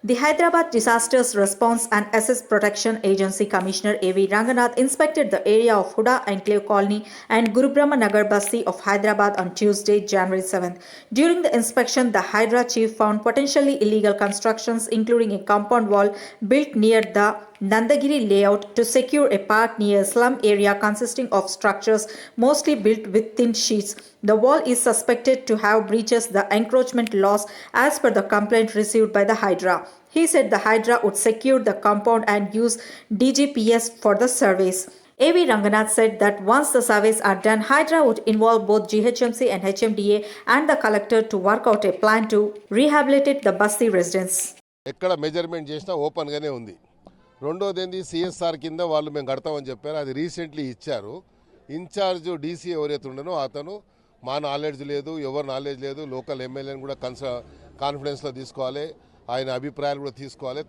The Hyderabad Disasters Response and Assist Protection Agency Commissioner A.V. Ranganath inspected the area of Huda Enclave Colony and Gurubrahma Nagar Basti of Hyderabad on Tuesday, January 7th. During the inspection, the Hydra chief found potentially illegal constructions, including a compound wall built near the Nandagiri layout to secure a park near a slum area consisting of structures mostly built with thin sheets. The wall is suspected to have breaches the encroachment laws as per the complaint received by the Hydra. He said the Hydra would secure the compound and use DGPS for the surveys. A.V. Ranganath said that once the surveys are done, Hydra would involve both GHMC and HMDA and the collector to work out a plan to rehabilitate the Basti residents. ఎక్కడ measurement చేసినా ఓపెన్గానే ఉంది. రెండోది ఏంది CSR కింద వాళ్ళు మేము కడతామని చెప్పారు, అది రీసెంట్లీ ఇచ్చారు. ఇన్ఛార్జ్ డీసీ ఎవరైతే ఉండనో అతను మా నాలెడ్జ్ లేదు, ఎవరు నాలెడ్జ్ లేదు, లోకల్ ఎమ్మెల్యేని కూడా కాన్ఫిడెన్స్లో తీసుకోవాలి, ఆయన అభిప్రాయాలు కూడా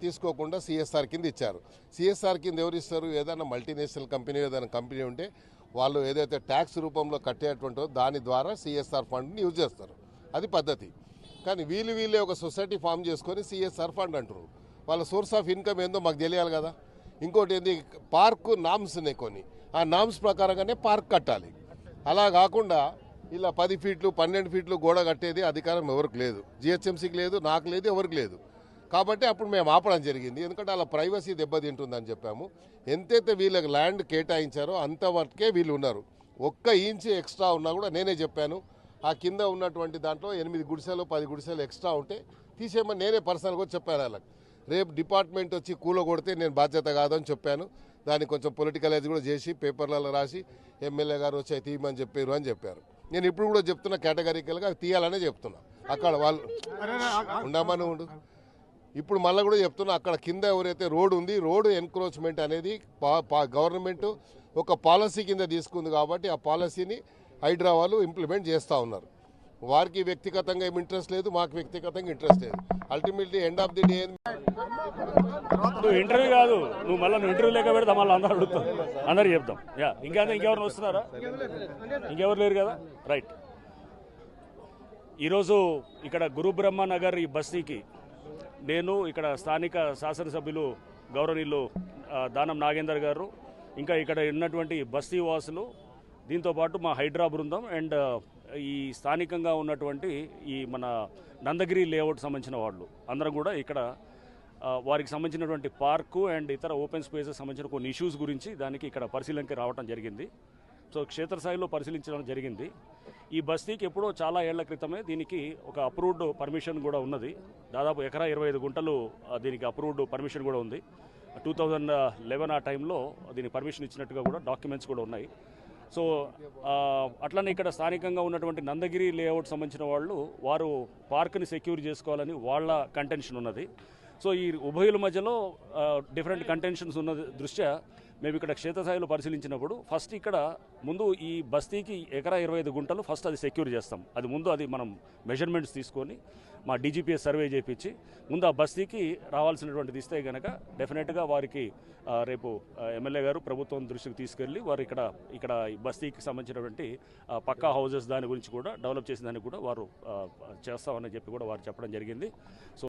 తీసుకోకుండా సిఎస్ఆర్ కింద ఇచ్చారు. సిఎస్ఆర్ కింద ఎవరు ఇస్తారు? ఏదైనా మల్టీనేషనల్ కంపెనీ ఏదైనా కంపెనీ ఉంటే వాళ్ళు ఏదైతే ట్యాక్స్ రూపంలో కట్టేటువంటో దాని ద్వారా సిఎస్ఆర్ ఫండ్ని యూజ్ చేస్తారు, అది పద్ధతి. కానీ వీళ్ళే ఒక సొసైటీ ఫామ్ చేసుకొని సిఎస్ఆర్ ఫండ్ అంటారు. వాళ్ళ సోర్స్ ఆఫ్ ఇన్కమ్ ఏందో మాకు తెలియాలి కదా. ఇంకోటి ఏంది, పార్కు నామ్స్ ఉన్నాయి కొన్ని, ఆ నామ్స్ ప్రకారంగానే పార్క్ కట్టాలి. అలా కాకుండా ఇలా 10 ఫీట్లు 12 ఫీట్లు గోడ కట్టేది అధికారం ఎవరికి లేదు, జిహెచ్ఎంసీకి లేదు, నాకు లేదు, ఎవరికి లేదు. కాబట్టి అప్పుడు మేము ఆపడం జరిగింది, ఎందుకంటే అలా ప్రైవసీ దెబ్బతింటుందని చెప్పాము. ఎంతైతే వీళ్ళకి ల్యాండ్ కేటాయించారో అంతవరకే వీళ్ళు ఉన్నారు. 1 ఇంచు ఎక్స్ట్రా ఉన్నా కూడా నేనే చెప్పాను, ఆ కింద ఉన్నటువంటి దాంట్లో 8 గుడిసెలు 10 గుడిసెలు ఎక్స్ట్రా ఉంటే తీసేయమని నేనే పర్సనల్గా చెప్పాను వాళ్ళకి. రేపు డిపార్ట్మెంట్ వచ్చి కూలగొడితే నేను బాధ్యత కాదని చెప్పాను. దాన్ని కొంచెం పొలిటికలైజ్ కూడా చేసి పేపర్లలో రాసి ఎమ్మెల్యే గారు వచ్చి తీయమని చెప్పారు అని చెప్పారు. నేను ఇప్పుడు కూడా చెప్తున్నా, కేటగిరికల్గా తీయాలనే చెప్తున్నా. అక్కడ వాళ్ళు ఉండమని ఉండు. ఇప్పుడు మళ్ళీ కూడా చెప్తున్నా, అక్కడ కింద ఎవరైతే రోడ్డు ఉంది, రోడ్డు ఎన్క్రోచ్మెంట్ అనేది గవర్నమెంట్ ఒక పాలసీ కింద తీసుకుంది కాబట్టి ఆ పాలసీని హైడ్రా వాళ్ళు ఇంప్లిమెంట్ చేస్తూ ఉన్నారు. వారికి వ్యక్తిగతంగా ఏమి ఇంట్రెస్ట్ లేదు, మాకు వ్యక్తిగతంగా ఇంట్రెస్ట్ లేదు. Ultimately end of the day నువ్వు ఇంటర్వ్యూ కాదు, నువ్వు ఇంటర్వ్యూ లేక పెడతా మళ్ళీ అందరూ అడుగుతాం, అందరు చెప్తాం. ఇంకెవరు వస్తున్నారా? ఇంకెవరు లేరు కదా, రైట్. ఈరోజు ఇక్కడ గురుబ్రహ్మ నగర్ ఈ బస్తీకి నేను ఇక్కడ స్థానిక శాసనసభ్యులు గౌరవనీయులు దానం నాగేందర్ గారు, ఇంకా ఇక్కడ ఉన్నటువంటి బస్తీ వాసులు, దీంతోపాటు మా హైడ్రా బృందం అండ్ ఈ స్థానికంగా ఉన్నటువంటి ఈ మన నందగిరి లేఅవుట్ సంబంధించిన వాళ్ళు అందరం కూడా ఇక్కడ వారికి సంబంధించినటువంటి పార్కు అండ్ ఇతర ఓపెన్ స్పేసెస్ సంబంధించిన కొన్ని ఇష్యూస్ గురించి దానికి ఇక్కడ పరిశీలనకి రావడం జరిగింది. సో క్షేత్రస్థాయిలో పరిశీలించడం జరిగింది. ఈ బస్తీకి ఎప్పుడో చాలా ఏళ్ల క్రితమే దీనికి ఒక అప్రూవ్డ్ పర్మిషన్ కూడా ఉన్నది. దాదాపు ఎకరా 25 గుంటలు దీనికి అప్రూవ్డ్ పర్మిషన్ కూడా ఉంది. 2011 ఆ టైంలో దీనికి పర్మిషన్ ఇచ్చినట్టుగా కూడా డాక్యుమెంట్స్ కూడా ఉన్నాయి. సో అట్లనే ఇక్కడ స్థానికంగా ఉన్నటువంటి నందగిరి లేఅవుట్ సంబంధించిన వారు పార్క్ని సెక్యూర్ చేసుకోవాలని వాళ్ళ కంటెన్షన్ ఉన్నది. సో ఈ ఉభయుల మధ్యలో డిఫరెంట్ కంటెన్షన్స్ ఉన్న దృష్ట్యా మేము ఇక్కడ క్షేత్రస్థాయిలో పరిశీలించినప్పుడు ఫస్ట్ ఇక్కడ ముందు ఈ బస్తీకి ఎకరా 25 గుంటలు ఫస్ట్ అది సెక్యూర్ చేస్తాం. అది మనం మెజర్మెంట్స్ తీసుకొని మా డీజీపీఎస్ సర్వే చేయించి ముందు ఆ బస్తీకి రావాల్సినటువంటిది ఇస్తే కనుక డెఫినెట్గా వారికి రేపు ఎమ్మెల్యే గారు ప్రభుత్వం దృష్టికి తీసుకెళ్ళి వారు ఇక్కడ ఈ బస్తీకి సంబంధించినటువంటి పక్కా హౌజెస్ దాని గురించి కూడా డెవలప్ చేసిన దానికి కూడా వారు చేస్తామని చెప్పి కూడా వారు చెప్పడం జరిగింది. సో